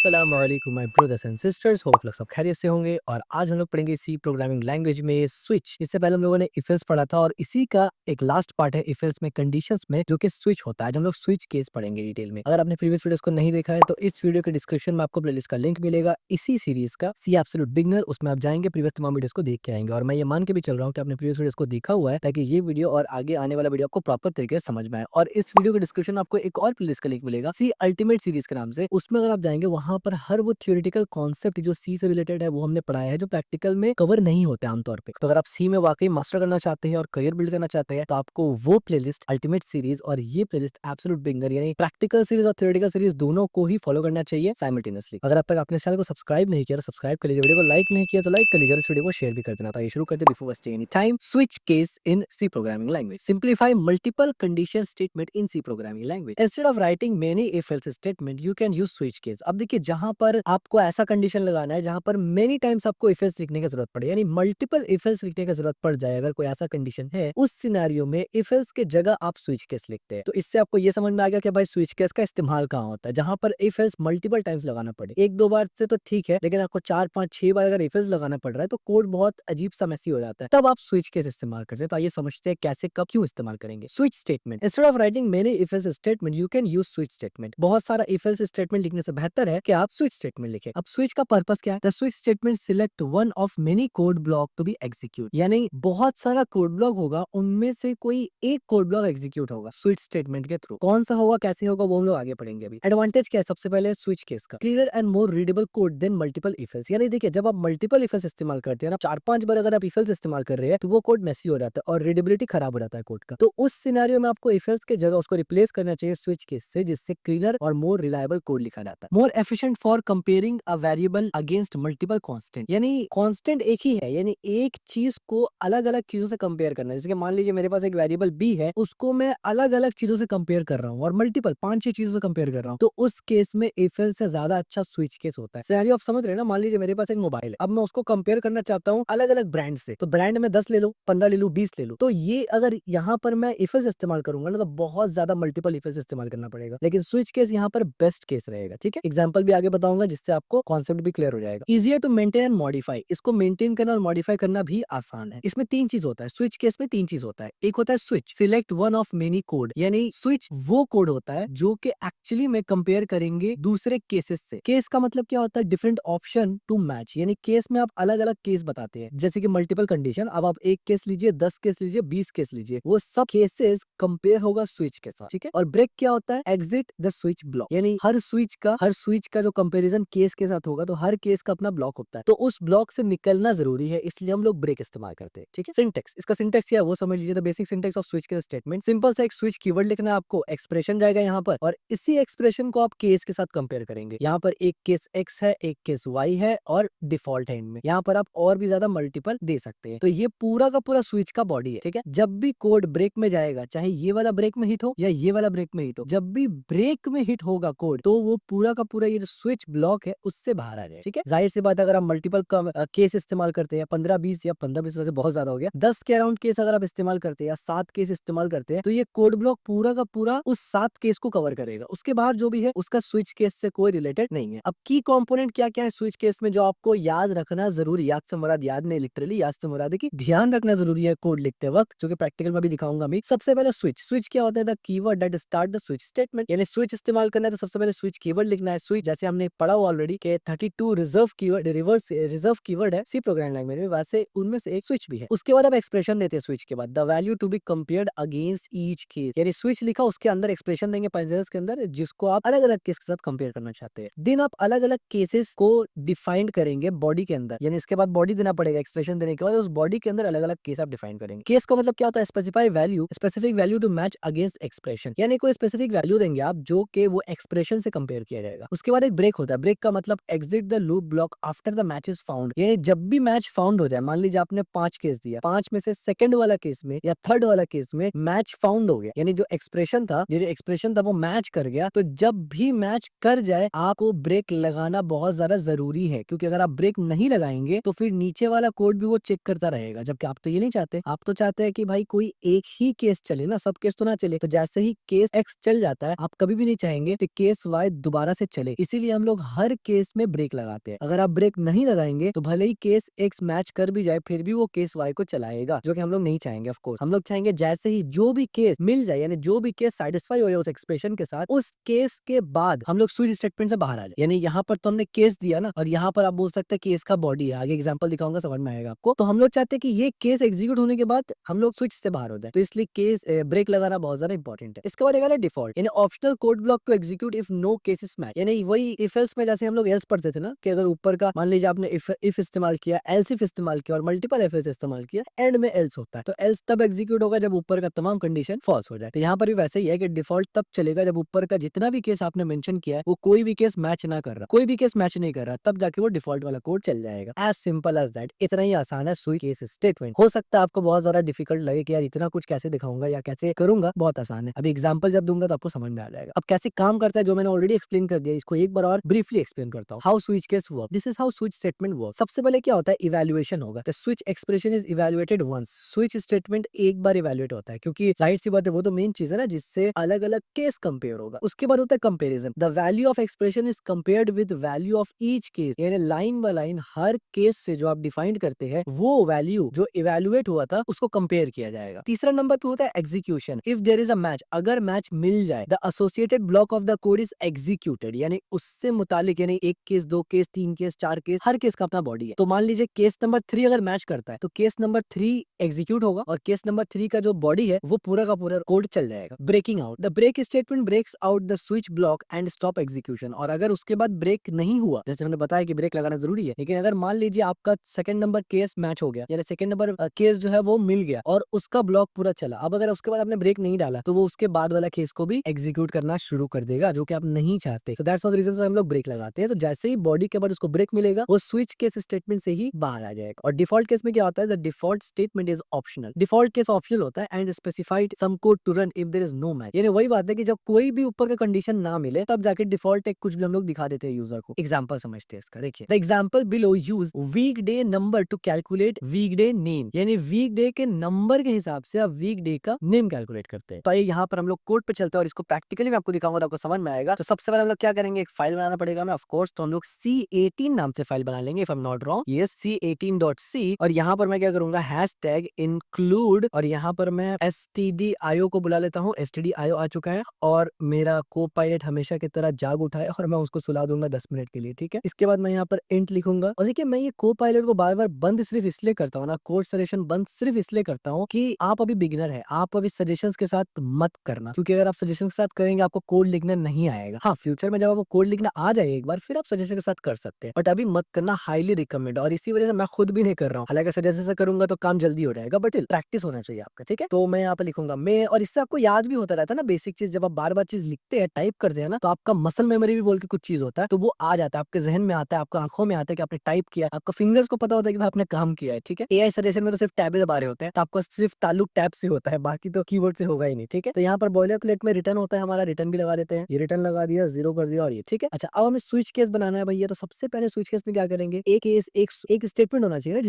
अस्सलाम वालेकुम my brothers and sisters, hope लोग सब खैरियत से होंगे। और आज हम लोग पढ़ेंगे सी प्रोग्रामिंग लैंग्वेज में स्विच। इससे पहले हम लोगों ने इफ एल्स पढ़ा था और इसी का एक लास्ट पार्ट है इफ एल्स में कंडीशंस में, जो कि स्विच होता है। आज हम लोग स्विच केस पढ़ेंगे डिटेल में। अगर आपने प्रीवियस वीडियोस को नहीं देखा है तो इस वीडियो के डिस्क्रिप्शन में आपको प्लेलिस्ट का लिंक मिलेगा इसी सीरीज का, सी एब्सोल्यूट बिगिनर। उसमें आप जाएंगे, प्रीवियस तमाम वीडियोस को देख के आएंगे। और मैं ये मान के भी चल रहा हूँ कि आपने प्रीवियस वीडियोस को देखा हुआ है, ताकि ये वीडियो और आगे आने वाला वीडियो आपको प्रॉपर तरीके से समझ में आए। और इस वीडियो के डिस्क्रिप्शन में आपको एक और प्लेलिस्ट का लिंक मिलेगा, सी अल्टीमेट सीरीज के नाम से। उसमें अगर आप जाएंगे, वहां पर हर वो थ्योरेटिकल कॉन्सेप्ट जो सी से रिलेटेड है वो हमने पढ़ाया है, जो प्रैक्टिकल में कवर नहीं होते आमतौर पे। तो अगर आप सी में वाकई मास्टर करना चाहते हैं और करियर बिल्ड करना चाहते हैं, तो आपको वो प्लेलिस्ट अल्टीमेट सीरीज और ये प्लेलिस्ट एब्सोल्यूट बिगिनर, यानी प्रैक्टिकल सीरीज और थ्योरेटिकल सीरीज दोनों को ही फॉलो करना चाहिए साइमल्टेनियसली। अगर अब तक आपने चैनल को सब्सक्राइब नहीं किया तो सब्सक्राइब कर लीजिए, वीडियो को लाइक नहीं किया तो लाइक कर लीजिए और इस वीडियो को शेयर भी कर देना। तो शुरू करते before wasting any time. Switch case in C programming language, simplify multiple condition statement in C programming language. Instead of writing many if else statement, you can use switch case. अब देखिए, जहां पर आपको ऐसा कंडीशन लगाना है जहां पर मेनी टाइम्स आपको इफ एल्स लिखने की जरूरत पड़े, यानी मल्टीपल इफ एल्स लिखने की जरूरत पड़ जाए, अगर कोई ऐसा कंडीशन है, उस सिनेरियो में इफ एल्स के जगह आप स्विच केस लिखते हैं। तो इससे आपको ये समझ में आ गया कि भाई स्विच केस का इस्तेमाल कहाँ होता है, जहां पर इफ एल्स मल्टीपल टाइम्स लगाना पड़े। एक दो बार से तो ठीक है, लेकिन आपको 4 5 6 बार अगर इफ एल्स लगाना पड़ रहा है तो कोड बहुत अजीब सा मैसी हो जाता है, तब आप स्विच केस इस्तेमाल करते हैं। तो आइए समझते हैं कैसे, कब, क्यों इस्तेमाल करेंगे switch statement. Instead of writing many if else statement, you can use switch statement. बहुत सारा इफ एल्स स्टेटमेंट लिखने से बेहतर है कि आप स्विच स्टेटमेंट लिखें। अब स्विच का पर्पस क्या है? The switch statement select one of many code block to be execute, यानी बहुत सारा कोड ब्लॉक होगा, उनमें से कोई एक कोड ब्लॉक एग्जीक्यूट होगा स्विच स्टेटमेंट के थ्रू। कौन सा होगा, कैसे होगा, वो हम लोग आगे पढ़ेंगे। अभी एडवांटेज क्या है? सबसे पहले स्विच केस का clear and more readable code than multiple if else. यानी देखिए, जब आप मल्टीपल इफ एल्स इस्तेमाल करते हैं ना, 4 5 बार अगर आप इफ एल्स इस्तेमाल कर रहे हैं, तो वो कोड मेसी हो जाता है और रीडेबिलिटी खराब हो जाता है कोड का। तो उस सिनेरियो में आपको इफ एल्स के जगह उसको रिप्लेस करना चाहिए स्विच केस से, जिससे क्लीनर और मोर रिलायबल कोड लिखा जाता है। More efficient for comparing a variable against multiple constant, यानी कांस्टेंट एक ही है, यानी एक चीज को अलग अलग चीजों से कंपेयर करना। जैसे कि मान लीजिए मेरे पास एक वेरिएबल बी है, उसको मैं अलग अलग चीजों से कंपेयर कर रहा हूँ और मल्टीपल 5 6 चीजों से कंपेयर कर रहा हूँ, तो उस केस में इफ एल्स से ज्यादा अच्छा स्विच केस होता है। सिनेरियो आप समझ रहे हैं ना? मान लीजिए मेरे पास एक मोबाइल है, अब मैं उसको कंपेयर करना चाहता हूँ अलग अलग ब्रांड से, तो ब्रांड में 10 ले लो, 15 ले लो, 20 ले लो, तो ये अगर यहाँ पर मैं इफ एल्स इस्तेमाल करूंगा ना, तो बहुत ज्यादा मल्टीपल इफ एल्स इस्तेमाल करना पड़ेगा। लेकिन स्विच केस यहाँ पर बेस्ट केस रहेगा। ठीक है, एग्जाम्पल भी आगे बताऊंगा जिससे आपको कॉन्सेप्ट भी क्लियर हो जाएगा। Easier to maintain and modify, इसको मेंटेन करना और मॉडिफाई करना भी आसान है। इसमें 3 चीज होता है, स्विच केस में 3 चीज होता है। एक होता है switch select one of many code, यानी स्विच वो कोड होता है जो कि एक्चुअली में कंपेयर करेंगे दूसरे केसेस से। केस का मतलब क्या होता है? डिफरेंट ऑप्शन टू मैच, यानी केस में आप अलग अलग केस बताते हैं, जैसे कि मल्टीपल कंडीशन। अब आप एक केस लीजिए, 10 केस लीजिए, 20 केस लीजिए, वो सब केसेस कंपेयर होगा स्विच के साथ। ठीक है, और ब्रेक क्या होता है? एग्जिट द स्विच ब्लॉक, यानी हर स्विच का जो कंपैरिजन केस के साथ होगा, तो हर केस का अपना ब्लॉक होता है, तो उस ब्लॉक से निकलना जरूरी है, इसलिए हम लोग ब्रेक इस्तेमाल करते हैं। ठीक है, सिंटेक्स, इसका सिंटेक्स क्या है वो समझ लीजिए। The basic syntax of switch case statement, simple सा एक स्विच कीवर्ड लिखना है आपको, एक्सप्रेशन जाएगा यहाँ पर, और इसी एक्सप्रेशन को आप केस के साथ कंपेयर करेंगे। यहाँ पर एक केस एक्स है, एक केस वाई है और डिफॉल्ट है इनमें। यहाँ पर आप और भी ज्यादा मल्टीपल दे सकते हैं। तो ये पूरा का पूरा स्विच का बॉडी है। ठीक है, जब भी कोड ब्रेक में जाएगा, चाहे ये वाला ब्रेक में हिट हो या ये वाला ब्रेक में हिट हो, जब भी ब्रेक में हिट होगा कोड, तो वो पूरा का पूरा ये जो स्विच ब्लॉक है उससे बाहर आ जाए। ठीक है, जाहिर सी बात है, अगर आप मल्टीपल केस इस्तेमाल करते हैं, 15 20 या 15 20 वैसे बहुत ज्यादा हो गया, 10 के अराउंड केस अगर आप इस्तेमाल करते हैं या 7 केस इस्तेमाल करते हैं, तो ये कोड ब्लॉक पूरा का पूरा उस 7 केस को कवर करेगा। उसके बाहर जो भी है उसका स्विच केस से कोई रिलेटेड नहीं है। अब की कंपोनेंट क्या क्या है स्विच केस में जो आपको याद रखना जरूरी, याद से मुराद याद नहीं, लिटरली याद से मुराद है कि ध्यान रखना जरूरी है कोड लिखते वक्त, जो कि प्रैक्टिकल में भी दिखाऊंगा मैं। सबसे पहले स्विच, स्विच क्या होता है? The keyword that start the switch statement, यानी स्विच इस्तेमाल करना है तो सबसे पहले स्विच कीवर्ड लिखना है। स्विच जैसे हमने पढ़ा हुआ ऑलरेडी कि 32 रिजर्व कीवर्ड, रिजर्व कीवर्ड है सी प्रोग्रामिंग लैंग्वेज में, वैसे उनमें से एक स्विच भी है। उसके बाद आप एक्सप्रेशन देते हैं स्विच के बाद, the value to be compared against each case, यानी स्विच लिखा उसके अंदर एक्सप्रेशन देंगे पैरेंथेसिस के अंदर, जिसको आप अलग अलग केस के साथ कंपेयर करना चाहते हैं। देन आप अलग अलग केसेस को डिफाइन करेंगे बॉडी के अंदर, यानी इसके बाद बॉडी देना पड़ेगा। एक्सप्रेशन देने के बाद उस बॉडी के अंदर अलग अलग केस आप डिफाइन करेंगे। केस का मतलब क्या होता है? Specify value, specific value to match against expression, यानी कोई स्पेसिफिक वैल्यू देंगे आप जो कि वो एक्सप्रेशन से कंपेयर किया जाएगा। उसके बाद एक ब्रेक होता है, ब्रेक का मतलब exit the loop block after the match is found, यानी जब भी मैच फाउंड हो जाए, मान लीजिए आपने 5 केस दिया, 5 में से सेकंड वाला केस में या थर्ड वाला केस में मैच फाउंड हो गया, यानी जो एक्सप्रेशन था वो मैच कर गया, तो जब भी मैच कर जाए आपको ब्रेक लगाना बहुत ज्यादा जरूरी है, क्योंकि अगर आप ब्रेक नहीं लगाएंगे तो फिर नीचे वाला कोड भी वो चेक करता रहेगा, जबकि आप तो ये नहीं चाहते। आप तो चाहते हैं कि भाई कोई एक ही केस चले ना, सब केस तो ना चले। तो जैसे ही केस एक्स चल जाता है, आप कभी भी नहीं चाहेंगे कि केस वाई दोबारा से चले, इसीलिए इसीलिए हम लोग हर केस में ब्रेक लगाते हैं। अगर आप ब्रेक नहीं लगाएंगे तो भले ही केस एक्स मैच कर भी जाए फिर भी वो केस वाई को चलाएगा, जो कि हम लोग नहीं चाहेंगे। ऑफ कोर्स हम लोग चाहेंगे जैसे ही जो भी केस मिल जाए, यानी जो भी केस सेटिस्फाई हो जाए उस एक्सप्रेशन के साथ, उस केस के बाद हम लोग स्विच स्टेटमेंट से बाहर आ जाए। यानी यहाँ पर तो हमने केस दिया ना, और यहाँ पर आप बोल सकते हैं केस का बॉडी है। आगे एग्जांपल दिखाऊंगा, समझ में आएगा आपको। तो हम लोग चाहते हैं कि ये केस एग्जीक्यूट होने के बाद हम लोग स्विच से बाहर हो जाए, तो इसलिए केस ब्रेक लगाना बहुत ज्यादा इंपॉर्टेंट है। इसके बाद एक डिफॉल्ट, यानी optional code block to execute if no cases match. यानी वही इफ एल्स में जैसे हम लोग एल्स पढ़ते थे ना, कि अगर ऊपर का मान लीजिए आपने इफ इस्तेमाल किया, एल्स इफ इस्तेमाल किया और मल्टीपल एफ एल्स इस्तेमाल किया, एंड में एल्स होता है, तो एल्स तब एग्जीक्यूट होगा जब ऊपर का तमाम कंडीशन फॉल्स हो जाए। तो यहाँ पर भी वैसे ही है कि डिफॉल्ट तब चलेगा जब ऊपर का जितना भी केस आपने मेंशन किया है वो कोई भी केस मैच ना कर रहा, कोई भी केस मैच नहीं कर रहा, तब जाके वो डिफॉल्ट वाला कोड चल जाएगा। एज सिंपल एज दैट, इतना ही आसान है स्विच केस स्टेटमेंट। हो सकता है आपको बहुत ज्यादा डिफिकल्ट लगे कि यार इतना कुछ कैसे दिखाऊंगा या कैसे करूंगा, बहुत आसान है। अभी एग्जांपल जब दूंगा तो आपको समझ में आ जाएगा। अब कैसे काम करता है जो मैंने ऑलरेडी एक्सप्लेन कर दिया, इसको एक बार और ब्रीफली एक्सप्लेन करता हूँ। How switch case work, this is how switch statement work. सबसे पहले क्या होता है, इवैल्यूएशन होगा। The switch expression is evaluated once. Switch statement एक बार इवैल्यूएट होता है, क्योंकि जाहिर सी बात है वो तो मेन चीज है ना जिससे अलग अलग केस कंपेयर होगा। उसके बाद होता है comparison. The value of expression is compared with value of each case, यानी लाइन बाय लाइन हर केस से जो आप डिफाइन करते हैं वो वैल्यू जो इवैल्यूएट हुआ था उसको कंपेयर किया जाएगा। तीसरा नंबर पे होता है execution. If there is a match, अगर मैच मिल जाए, the associated block of the code is executed, यानी उससे मुतालिक, यानी एक केस, दो केस, तीन केस, चार केस, हर केस का अपना बॉडी है। तो मान लीजिए केस नंबर 3 अगर मैच करता है तो केस नंबर 3 एग्जीक्यूट होगा और केस नंबर 3 का जो बॉडी है वो पूरा का पूरा कोड चल जाएगा। Breaking out, the break statement breaks out the switch block and stop execution. और अगर उसके बाद ब्रेक नहीं हुआ, जैसे हमने बताया कि ब्रेक लगाना जरूरी है, लेकिन अगर मान लीजिए आपका सेकंड नंबर केस मैच हो गया, यानी सेकंड नंबर केस जो है वो मिल गया और उसका ब्लॉक पूरा चला, अब अगर उसके बाद आपने ब्रेक नहीं डाला तो वो उसके बाद वाला केस को भी एग्जीक्यूट करना शुरू कर देगा, जो कि आप नहीं चाहते। So that's one reason why हम लोग ब्रेक लगाते हैं। तो जैसे ही बॉडी के बाद उसको ब्रेक मिलेगा वो स्विच केस स्टेटमेंट से ही बाहर आ जाएगा। और डिफॉल्ट केस में क्या होता है, the default statement is optional. Default case optional होता है and specified some code to run if there is no match. यानी वही बात है कि जब कोई भी ऊपर का कंडीशन ना मिले तब जाके डिफॉल्ट एक कुछ भी हम लोग दिखा देते हैं यूजर को। एग्जांपल समझते हैं इसका, देखिए the example below use week day number to calculate week day name, यानी वीक डे के नंबर के हिसाब से आप वीक डे का नेम कैलकुलेट करते हैं। तो ये यहाँ पर हम लोग कोड पे चलते हैं और इसको प्रैक्टिकली मैं आपको दिखाऊंगा तो आपको समझ में आएगा। तो सबसे पहले हम लोग क्या करेंगे, एक फाइल बनाना पड़ेगा हमें, ऑफ कोर्स। तो हम लोग C18 नाम से फाइल बना लेंगे, if I am not wrong, ये C18.c। और यहाँ पर मैं क्या करूंगा, हैशटैग इंक्लूड, और यहाँ पर मैं stdio को बुला लेता हूँ। stdio आ चुका है और मेरा को पायलट हमेशा की तरह जाग उठा है और मैं उसको सुला दूंगा 10 मिनट के लिए, ठीक है। इसके बाद मैं यहाँ पर इंट लिखूंगा। और देखिए मैं ये को पायलट को बार बार बंद सिर्फ इसलिए करता हूँ ना, कोड सजेशन बंद सिर्फ इसलिए करता हूँ कि आप अभी बिगिनर है, आप अभी सजेशंस के साथ मत करना, क्योंकि अगर आप सजेशन के साथ करेंगे आपको कोड लिखना नहीं आएगा। हाँ, फ्यूचर में जब आपको कोड लिखना आ जाए एक बार, फिर आप सजेशन के साथ कर सकते हैं, बट अभी मत करना, हाईली रिकमेंड। और इसी वजह से मैं खुद भी नहीं कर रहा हूँ, हालांकि सजेशन से करूंगा तो काम जल्दी हो जाएगा, बट प्रैक्टिस होना चाहिए आपका, ठीक है। तो मैं यहाँ पे लिखूंगा मैं, और इससे आपको याद भी होता रहता है ना बेसिक चीज। जब आप बार बार चीज लिखते हैं, टाइप करते हैं ना, तो आपका मसल मेमोरी भी बोल के कुछ चीज होता है, तो वो आ जाता है, आपके जहन में आता है, आपको आंखों में आता है कि आपने टाइप किया, आपका फिंगर्स को पता होता है कि भाई आपने काम किया है, ठीक है। एआई सजेशन में तो सिर्फ टैब दबा रहे होते हैं, तो आपको सिर्फ ताल्लुक टैब से होता है, बाकी तो कीबोर्ड से होगा ही नहीं, ठीक है। तो यहाँ पर बॉयलर प्लेट में रिटर्न होता है हमारा, रिटर्न भी लगा देते हैं, ये रिटर्न लगा दिया, जीरो कर दिया और ये, ठीक है। अच्छा, अब हमें स्विच केस बनाना है भैया। तो सबसे पहले स्विच केस में क्या करेंगे, एक केस एक स्टेटमेंट होना चाहिए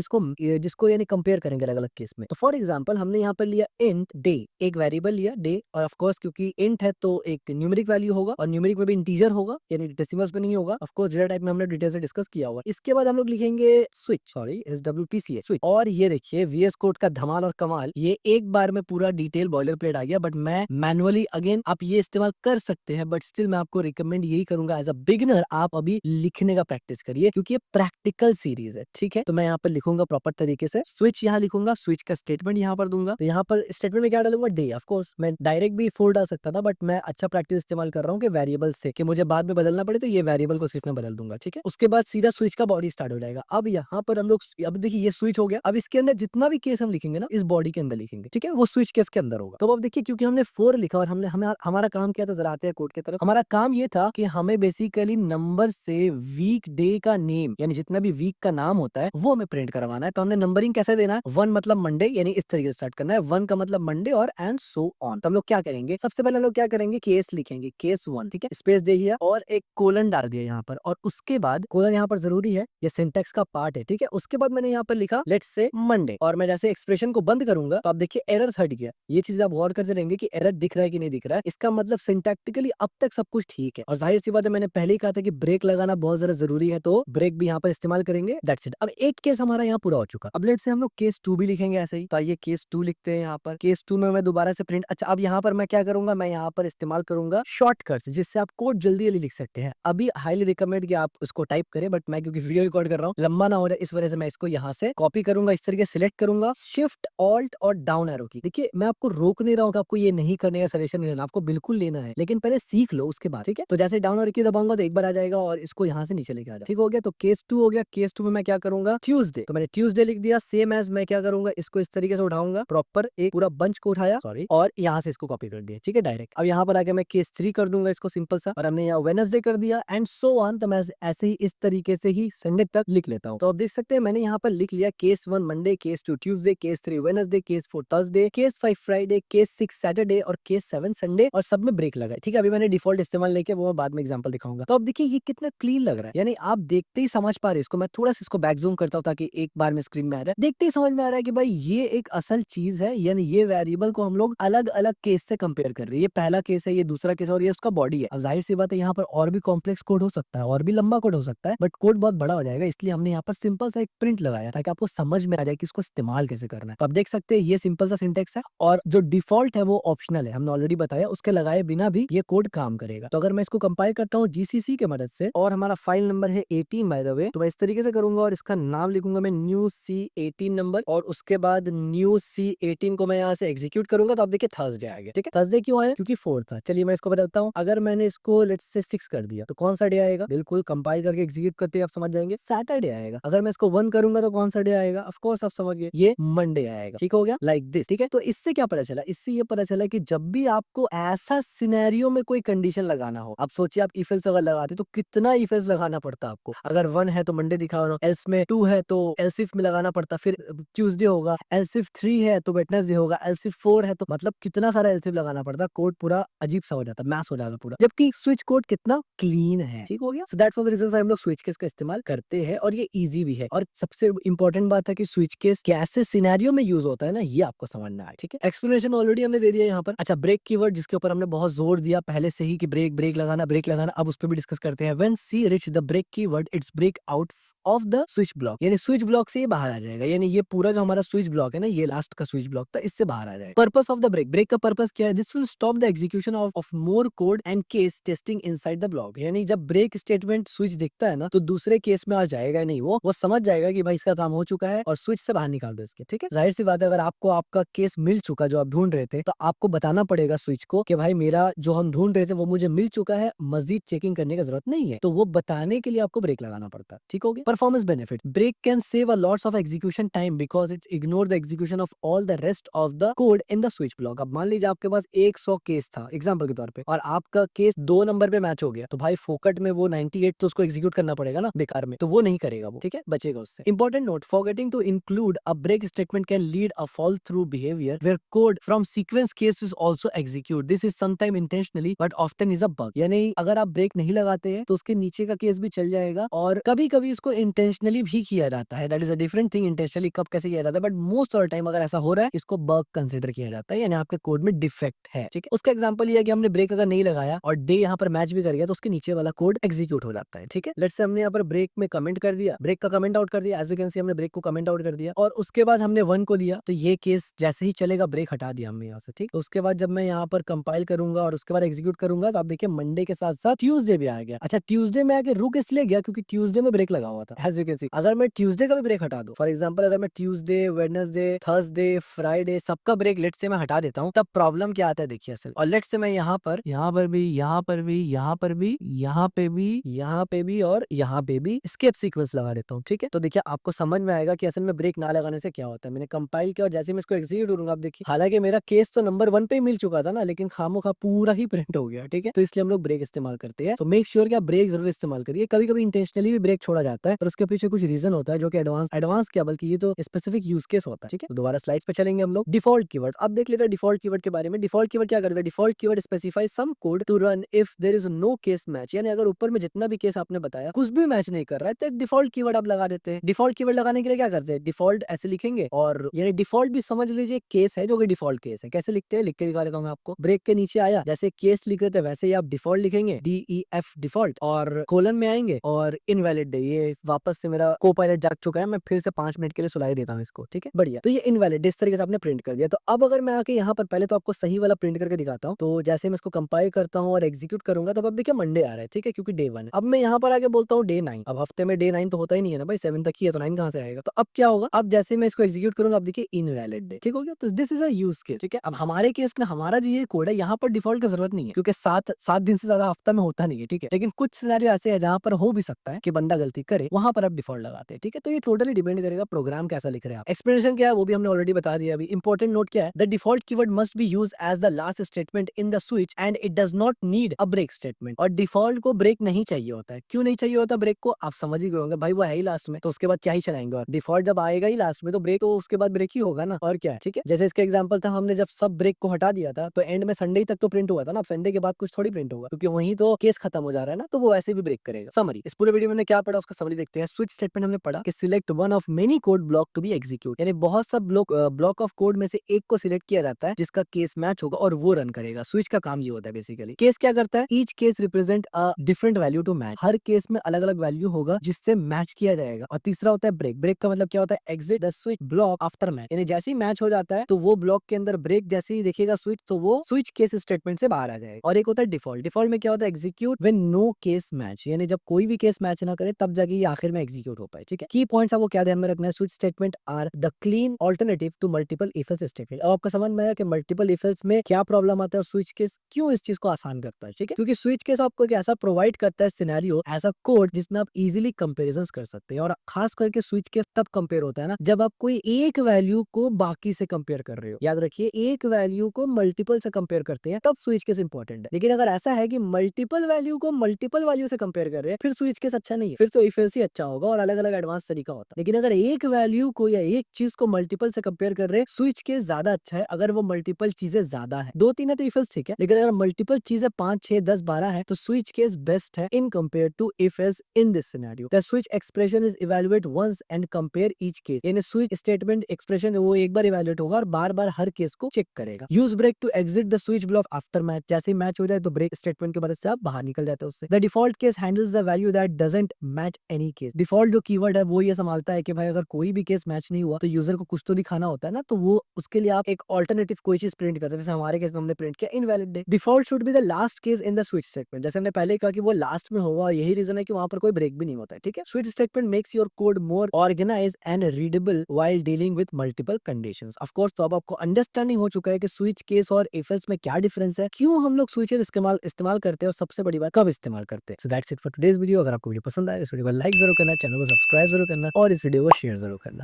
जिसको यानी कंपेयर करेंगे अलग अलग केस में। तो फॉर एग्जाम्पल हमने यहाँ पर लिया इंट डे, एक वेरिएबल लिया डे, और ऑफ कोर्स क्योंकि इंट है तो एक न्यूमेरिक वैल्यू होगा, और न्यूमेरिक में भी इंटीजर होगा, यानी डेसिमल्स में नहीं होगा। ऑफ कोर्स डेटा टाइप में हमने डिटेल से डिस्कस किया हुआ। इसके बाद हम लोग लिखेंगे स्विच, सॉरी SWTCH स्विच। और ये देखिए VS कोड का धमाल और कमाल, ये एक बार में पूरा डिटेल बॉयलर प्लेट आ गया, बट मैं मैनुअली अगेन आप ये इस्तेमाल कर सकते हैं, बट स्टिल मैं आपको रिकमेंड यही करूंगा एज अ बिगिनर आप अभी लिखने का प्रैक्टिस करिए, क्योंकि ये प्रैक्टिकल सीरीज है, ठीक है। तो मैं यहाँ पर लिखूंगा प्रॉपर तरीके से स्विच, यहाँ लिखूंगा स्विच का स्टेटमेंट यहाँ पर दूंगा। तो यहाँ पर स्टेटमेंट में क्या डालूंगा, डे। ऑफ कोर्स मैं डायरेक्ट भी 4 डाल सकता था, बट मैं अच्छा प्रैक्टिस इस्तेमाल कर रहा हूँ कि वेरिएबल से, कि मुझे बाद में बदलना पड़े तो ये वेरिएबल को सिर्फ मैं बदल दूंगा, ठीक है। उसके बाद सीधा स्विच का बॉडी स्टार्ट हो जाएगा। अब यहाँ पर हम लोग, अब देखिए ये स्विच हो गया, अब इसके अंदर जितना भी केस हम लिखेंगे ना इस बॉडी के अंदर लिखेंगे, ठीक है, वो स्विच केस के अंदर होगा। तो अब देखिए क्योंकि हमने 4 लिखा और हमने हमारा काम क्या था, जरा आते हैं कोड की तरफ। हमारा काम ये था कि हमें बेसिकली नंबर से वीक डे का नेम, यानी जितना भी वीक का नाम होता है वो हमें प्रिंट करवाना है। तो हमने नंबरिंग कैसे देना है, 1 मतलब मंडे, यानी इस तरीके से स्टार्ट करना है, 1 का मतलब मंडे और एंड सो ऑन। तो हम लोग क्या करेंगे, सबसे पहले हम लोग क्या करेंगे, केस लिखेंगे, केस 1, ठीक है, स्पेस दे दिया और एक कोलन डाल दिया यहाँ पर, और उसके बाद कोलन यहाँ पर जरूरी है, ये सिंटेक्स का पार्ट है, ठीक है। उसके बाद मैंने यहाँ पर लिखा लेट्स से मंडे, और मैं जैसे एक्सप्रेशन को बंद करूंगा तो आप देखिए एरर हट गया। ये चीज आप गौर करते रहेंगे कि एरर दिख रहा है कि नहीं दिख रहा है, इसका मतलब सिंटैक्टिकली अब तक सब कुछ ठीक है। और जाहिर सी बात है, मैंने पहले ही कहा था कि ब्रेक लगाना बहुत ज़्यादा ज़रूरी है, तो ब्रेक भी यहाँ पर इस्तेमाल करेंगे, दैट्स इट। अब एक केस हमारा यहाँ पूरा हो चुका। अब लेट्स से हम लोग केस 2 भी लिखेंगे ऐसे ही। तो आइए केस 2 लिखते हैं यहाँ पर। केस 2 में मैं दोबारा से प्रिंट, अच्छा अब यहाँ पर मैं क्या करूँगा, मैं यहाँ पर इस्तेमाल करूँगा शॉर्टकट्स, जिससे आप कोड जल्दी-जल्दी लिख सकते हैं। अभी हाइली रिकमेंड कि आप उसको टाइप करें, बट मैं क्योंकि वीडियो रिकॉर्ड कर रहा हूँ, लंबा ना हो जाए इस वजह से मैं इसको यहाँ से कॉपी करूँगा, इस तरीके से सिलेक्ट करूँगा, शिफ्ट ऑल्ट और डाउन एरो की। देखिए मैं आपको रोक नहीं रहा हूँ कि आपको ये नहीं करने का सजेशन नहीं लेना, आपको बिल्कुल लेना है, लेकिन पहले सीख लो उसके बाद, ठीक है। तो जैसे डाउन एरो की दबाऊंगा तो एक बार आ जाएगा और इसको यहाँ से नीचे लेके आ जाओ, ठीक हो गया। तो केस 2 हो गया। केस 2 में मैं क्या करूंगा, ट्यूसडे, तो मैंने ट्यूसडे लिख दिया। सेम एज मैं क्या करूंगा, इसको इस तरीके से उठाऊंगा, प्रॉपर एक पूरा बंच को उठाया, सॉरी, और यहाँ से इसको कॉपी कर दिया, ठीक है, डायरेक्ट। अब यहाँ पर आके मैं केस 3 कर दूंगा इसको सिंपल सा, और हमने यहाँ वेडनेसडे कर दिया एंड सो ऑन। तो मैं ऐसे ही इस तरीके से ही संडे तक लिख लेता हूँ। तो अब देख सकते हैं मैंने यहाँ पर लिख लिया case 1 Monday, case 2 Tuesday, case 3 Wednesday, case 4 Thursday, case 5 Friday, case 6 Saturday और केस 7 संडे, और सब में ब्रेक लगा है, ठीक है। अभी मैंने डिफॉल्ट इस्तेमाल नहीं किया, वो मैं बाद में एग्जांपल दिखाऊंगा। तो अब देखिए ये कितना क्लीन लग रहा है, यानी आप देखते ही समझ पा रहे हैं इसको। मैं थोड़ा सा इसको बैक जूम करता हूँ ताकि एक बार में स्क्रीन में आ रहा है, देखते ही समझ में आ रहा है कि भाई ये एक असल चीज है, यानी ये वेरिएबल को हम लोग अलग अलग केस से कंपेयर कर रहे हैं। ये पहला केस है, ये दूसरा केस है, और ये उसका बॉडी है। अब जाहिर सी बात है यहाँ पर और भी कॉम्प्लेक्स कोड हो सकता है, और भी लंबा कोड हो सकता है, बट कोड बहुत बड़ा हो जाएगा, इसलिए हमने यहाँ पर सिंपल सा एक प्रिंट लगाया ताकि आपको समझ में आ जाए कि इसको इस्तेमाल कैसे करना है। तो आप देख सकते हैं ये सिंपल सा सिंटेक्स है, और जो डिफॉल्ट है वो ऑप्शनल है, हमने ऑलरेडी बताया, उसके लगाए बिना भी ये कोड काम करेगा। तो अगर मैं इसको कंपाइल करता हूँ जीसीसी के मदद से, और हमारा फाइल नंबर है 18 बाय द वे, तो मैं इस तरीके से करूंगा और इसका नाम लिखूंगा मैं न्यू C18 नंबर, और उसके बाद न्यू C18 को मैं यहाँ से एग्जीक्यूट करूंगा। तो आप देखिए थर्सडे आ गया, ठीक है। थर्सडे क्यों आया, क्योंकि 4 था। चलिए मैं इसको बताता हूँ। अगर मैंने इसको लेट्स से 6 कर दिया तो कौन सा डे आएगा, बिल्कुल कंपाइल करके एग्जीक्यूट करते ही आप समझ जाएंगे, सैटरडे आएगा। अगर मैं इसको 1 करूंगा तो कौन सा डे आएगा, ऑफ कोर्स आप समझ गए, ये मंडे आएगा, ठीक हो गया, लाइक दिस, ठीक है। तो इससे क्या पता चला, इससे ये पता चला कि जब भी आपको ऐसा सिनेरियो में कोई कंडीशन लगाना हो, आप सोचिए आप इफ एल्स अगर लगाते तो कितना इफ एल्स लगाना पड़ता आपको। अगर 1 है तो मंडे दिखा रहा हूं, एल्स में 2 है तो एल्स इफ में लगाना पड़ता, फिर ट्यूसडे होगा, एल्स इफ 3 है तो वेडनेसडे होगा, एल्स इफ 4 है तो मतलब कितना सारा एल्स इफ लगाना पड़ता, कोड पूरा अजीब सा हो जाता, मैस हो जाता पूरा। जबकि स्विच कोड कितना क्लीन है, ठीक हो गया। सो दैट्स द रीजन हम लोग स्विच केस का इस्तेमाल करते हैं, और ये इजी भी है। और सबसे इंपॉर्टेंट बात है कि स्विच केस कैसे सिनेरियो में यूज होता है ना, ये आपको समझना है, ठीक है। एक्सप्लेनेशन ऑलरेडी हमने दे दिया यहाँ पर। अच्छा, ब्रेक कीवर्ड जिसके ऊपर हमने बहुत जोर दिया पहले से ही कि ब्रेक ब्रेक लगाना, ब्रेक लगाना, अब उस पर भी डिस्कस करते हैं। When C reach the break keyword it's break out of the switch block, यानी स्विच ब्लॉक से ये बाहर आ जाएगा, यानी ये पूरा जो हमारा स्विच ब्लॉक है ना, ये लास्ट का स्विच ब्लॉक था, इससे बाहर आ जाएगा। Purpose of the break, break का पर्पस क्या है, this will stop the execution of more code and case testing inside the block, यानी जब ब्रेक स्टेटमेंट स्विच दिखता है ना तो दूसरे केस में आ जाएगा नहीं, वो समझ जाएगा कि भाई इसका काम हो चुका है और स्विच से बाहर निकाल दो इसके, ठीक है। जाहिर सी बात है, अगर आपको आपका केस मिल चुका जो आप ढूंढ रहे थे, तो आपको बताना पड़ेगा स्विच को कि भाई मेरा जो हम ढूंढ रहे थे वो मुझे मिल चुका है, मजीद चेकिंग करने की जरूरत नहीं है। तो वो बताने के लिए आपको ब्रेक लगाना पड़ता है, ठीक हो गया। Performance benefit, break can save a lots of execution time because it's ignore the execution of all the rest of the code in the switch block. अब मान लीजिए आपके पास 100 केस था एग्जाम्पल के तौर पे, और आपका केस 2 नंबर पे मैच हो गया, तो भाई फोकट में वो 98 तो उसको एग्जीक्यूट करना पड़ेगा ना बेकार में, तो वो नहीं करेगा वो, ठीक है, बचेगा उससे। Important note, forgetting to include a break statement can lead a fall through behaviour where code from sequence case is also execute, this is sometime intentionally but often is a bug, यानी अगर आप break नहीं लगाते हैं तो उसके नीचे का केस भी चल जाएगा, और कभी कभी इसको इंटेंशनली भी किया जाता है, that is a different thing. Intentionally कब कैसे किया जाता है, but most of the time अगर ऐसा हो रहा है इसको बग कंसिडर किया जाता है, यानी आपके कोड में डिफेक्ट है, ठीक है। उसका एग्जांपल ये है कि हमने ब्रेक अगर नहीं लगाया और डे यहाँ पर मैच भी कर गया तो उसके नीचे वाला कोड एग्जीक्यूट हो जाता है, ठीक है। लेट्स से हमने यहाँ पर ब्रेक में कमेंट कर दिया, ब्रेक का कमेंट आउट कर दिया, एज यू कैन सी हमने ब्रेक को कमेंट आउट कर दिया, और उसके बाद हमने 1 को दिया, तो ये केस जैसे ही चलेगा ब्रेक हटा दिया हमने यहाँ से, ठीक। तो उसके बाद जब मैं यहाँ पर कंपाइल करूंगा और उसके बाद एग्जीक्यूट करूंगा तो आप देखिए मंडे के साथ साथ ट्यूसडे भी आ गया। अच्छा, ट्यूसडे में आके रुक इसलिए गया क्योंकि ट्यूसडे में ब्रेक लगा हुआ था, एज यू कैन सी। अगर मैं ट्यूसडे का भी ब्रेक हटा दूं, फॉर एग्जांपल अगर मैं ट्यूसडे, वेडनेसडे, थर्सडे, फ्राइडे सबका ब्रेक लेट्स से मैं हटा देता हूँ, तब प्रॉब्लम क्या आता है देखिए असल। और लेट्स से मैं यहाँ पर भी, यहाँ पर भी, यहाँ पर भी, यहाँ पे भी, यहाँ पे भी और यहाँ पे भी स्किप सीक्वेंस लगा देता हूँ, ठीक है। तो देखिए आपको समझ में आएगा कि असल में ब्रेक ना लगाने से क्या होता है। मैंने कंपाइल किया और जैसे मैं इसको एग्जीक्यूट करूंगा, आप देखिए हालांकि मेरा केस तो नंबर 1 पे ही मिल चुका था ना, लेकिन खामोखा पूरा ही प्रिंट हो गया, ठीक है। तो इसलिए हम लोग ब्रेक इस्तेमाल करते हैं। तो मेक श्योर कि आप ब्रेक जरूर इस्तेमाल करिए। कभी कभी इंटेंशनली भी ब्रेक छोड़ा जाता है, पर उसके पीछे कुछ रीजन होता है जो कि एडवांस क्या बल्कि ये तो स्पेसिफिक यूज केस होता है, ठीक है। तो दोबारा स्लाइड्स पे चलेंगे हम लोग। डिफॉल्ट कीवर्ड, अब देख लेते हैं डिफॉल्ट कीवर्ड के बारे में। डिफॉल्ट कीवर्ड क्या करता है, default keyword specify some code to run if there is no case match, यानी अगर ऊपर में जितना भी केस आपने बताया कुछ भी मैच नहीं कर रहा है तो एक डिफॉल्ट कीवर्ड आप लगा देते हैं। डिफॉल्ट कीवर्ड लगाने के लिए क्या करते हैं, डिफॉल्ट ऐसे लिखेंगे, और यानी डिफॉल्ट भी समझ लीजिए केस है जो कि डिफॉल्ट केस है। कैसे लिखते हैं, लिख के दिखा देता हूं मैं आपको। ब्रेक के नीचे आया, जैसे केस लिख रहे थे वैसे ही आप डिफॉल्ट लिखेंगे, DEF डिफ़ॉल्ट और कोलन में आएँगे और इनवैलिड डे। ये वापस से मेरा को-पायलट जाग चुका है, मैं फिर से 5 मिनट के लिए सुला ही देता हूँ इसको, ठीक है? बढ़िया। तो ये इनवैलिड इस तरीके से आपने प्रिंट कर दिया। तो अब अगर मैं आके यहाँ पर पहले तो आपको सही वाला प्रिंट करके दिखाता हूँ। तो जैसे मैं इसको कंपाइल करता हूँ और एग्ज़ीक्यूट करूँगा तो अब देखिए मंडे आ रहा है, ठीक है? क्योंकि डे 1 है। अब मैं यहाँ पर आके बोलता हूँ डे 9। अब हफ्ते में डे 9 तो होता ही नहीं है ना भाई, 7 तक ही है तो 9 कहाँ से आएगा? तो अब क्या होगा? अब जैसे मैं इसको एग्ज़ीक्यूट करूँगा, अब देखिए इनवैलिड डे, ठीक हो गया? तो this is a use case, ठीक है? अब हमारे केस में हमारा जो ये कोड है, यहाँ पर डिफ़ॉल्ट की ज़रूरत नहीं है क्योंकि 7 दिन से ज़्यादा हफ्ता में होता नहीं है, ठीक है? लेकिन कुछ सिनेरियो ऐसे हैं जहाँ पर हो भी सकता है कि बंदा गलती करे, वहाँ पर आप डिफ़ॉल्ट लगाते हैं, ठीक है? तो ये टोटली डिपेंड करेगा प्रोग्राम कैसा लिख रहे हैं आप। एक्सप्लेनेशन क्या है वो भी हमने ऑलरेडी बता दिया अभी। इंपॉर्टेंट नोट क्या है? The default keyword must be used as the last statement in the switch and it does not need a break statement. और डिफ़ॉल्ट को ब्रेक नहीं चाहिए होता है। क्यों नहीं चाहिए होता ब्रेक को? आप समझ ही गए होंगे भाई, वो है ही लास्ट में, तो उसके बाद क्या ही चलाएँगे और डिफ़ॉल्ट जब आएगा ही लास्ट में तो ब्रेक तो उसके बाद ब्रेक ही होगा ना, और क्या है, ठीक है? जैसे इसका एग्ज़ाम्पल था, हमने जब सब ब्रेक को हटा दिया था तो एंड में संडे तक तो प्रिंट हुआ था ना, अब संडे के बाद कुछ थोड़ी प्रिंट होगा क्योंकि वहीं तो केस खत्म हो जा रहा है ना, तो वो ऐसे भी ब्रेक करेगा। समरी, इस पूरे वीडियो में हमने क्या पढ़ा उसका समरी देखते हैं। स्विच स्टेटमेंट हमने पढ़ा कि select one of many code block to be execute, यानी बहुत सा ब्लॉक ऑफ कोड में से एक को सिलेक्ट किया जाता है जिसका केस मैच होगा और वो रन करेगा। स्विच का काम ये होता है बेसिकली। केस क्या करता है? Each case represent a different value to match. हर केस में अलग अलग वैल्यू होगा जिससे मैच किया जाएगा। और तीसरा होता है ब्रेक। ब्रेक का मतलब क्या होता है? Exit the switch block after match, यानी जैसे ही मैच हो जाता है तो वो ब्लॉक के अंदर ब्रेक जैसे ही देखेगा स्विच तो वो स्विच केस स्टेटमेंट से बाहर आ जाएगा। और एक होता है डिफॉल्ट। डिफॉल्ट में क्या होता है? Execute when no case match, यानी जब कोई भी केस मैच ना करे तब जाके ये आखिर में एग्जीक्यूट हो पाए, ठीक है? की पॉइंट्स आपको क्या ध्यान में रखना है? Switch statement are the clean alternative to multiple if else statement. अब आपको समझ में आया कि मल्टीपल इफ एल्स में क्या प्रॉब्लम आता है और स्विच केस क्यों इस चीज को आसान करता है, ठीक है? क्योंकि स्विच केस आपको एक ऐसा प्रोवाइड करता है सिनेरियो, ऐसा कोड जिसमें आप इजीली कंपैरिजंस कर सकते हैं। और खास करके स्विच केस तब कंपेयर होता है ना जब आप कोई एक वैल्यू को बाकी से कंपेयर कर रहे हो। याद रखिए, एक वैल्यू को मल्टीपल से कंपेयर करते हैं तब स्विच केस इंपॉर्टेंट है। लेकिन अगर ऐसा है कि मल्टीपल वैल्यू को मल्टीपल वैल्यू से कंपेयर कर रहे हैं, फिर स्विच केस अच्छा नहीं है, फिर तो इफ एल्स ही अच्छा होगा और अलग अलग एडवांस तरीका होता है। लेकिन अगर एक वैल्यू को या एक चीज को मल्टीपल से कंपेयर कर रहे हैं, स्विच केस ज्यादा अच्छा है अगर वो मल्टीपल चीजें ज्यादा है। 2-3 है तो इफ एल्स ठीक है, लेकिन अगर मल्टीपल चीजें 5, 6, 10, 12 है तो स्विच केस बेस्ट है in compare to if else in this scenario. The switch expression is evaluate once and compare each case, यानी स्विच स्टेटमेंट एक्सप्रेशन वो एक बार इवैल्यूएट होगा और बार-बार हर केस को चेक करेगा। Use break to exit the switch block after match, जैसे ही मैच हो जाए तो ब्रेक स्टेटमेंट की मदद से आप बाहर निकल जाते हैं उससे। The default case handles the value that doesn't match any case. Default जो कीवर्ड है वो ये संभालता है कि भाई अगर कोई भी केस मैच नहीं हुआ तो यूजर को कुछ तो दिखाना होता है ना, तो वो उसके लिए आप एक ऑल्टरनेटिव कोई चीज प्रिंट करते हैं। जैसे हमारे केस में हमने प्रिंट किया invalid day. Default should be the last case in the switch statement, जैसे हमने पहले कहा कि वो लास्ट में होगा, यही रीजन है कि वहां पर कोई ब्रेक भी नहीं होता है, ठीक है? Switch statement makes your code more organise and readable while dealing with multiple conditions. Of course तो अब आपको अंडरस्टैंडिंग हो चुका है कि स्विच केस और इफ एल्स में क्या डिफरेंस है, क्यों हम लोग स्विचेस इस्तेमाल करते हैं और सबसे बड़ी बात कब इस्तेमाल करते हैं। So that's it for today's video. अगर आपको वीडियो पसंद आए इस वीडियो को लाइक जरूर करना, चैनल को सब्सक्राइब जरूर करना और इस वीडियो को शेयर जरूर करना।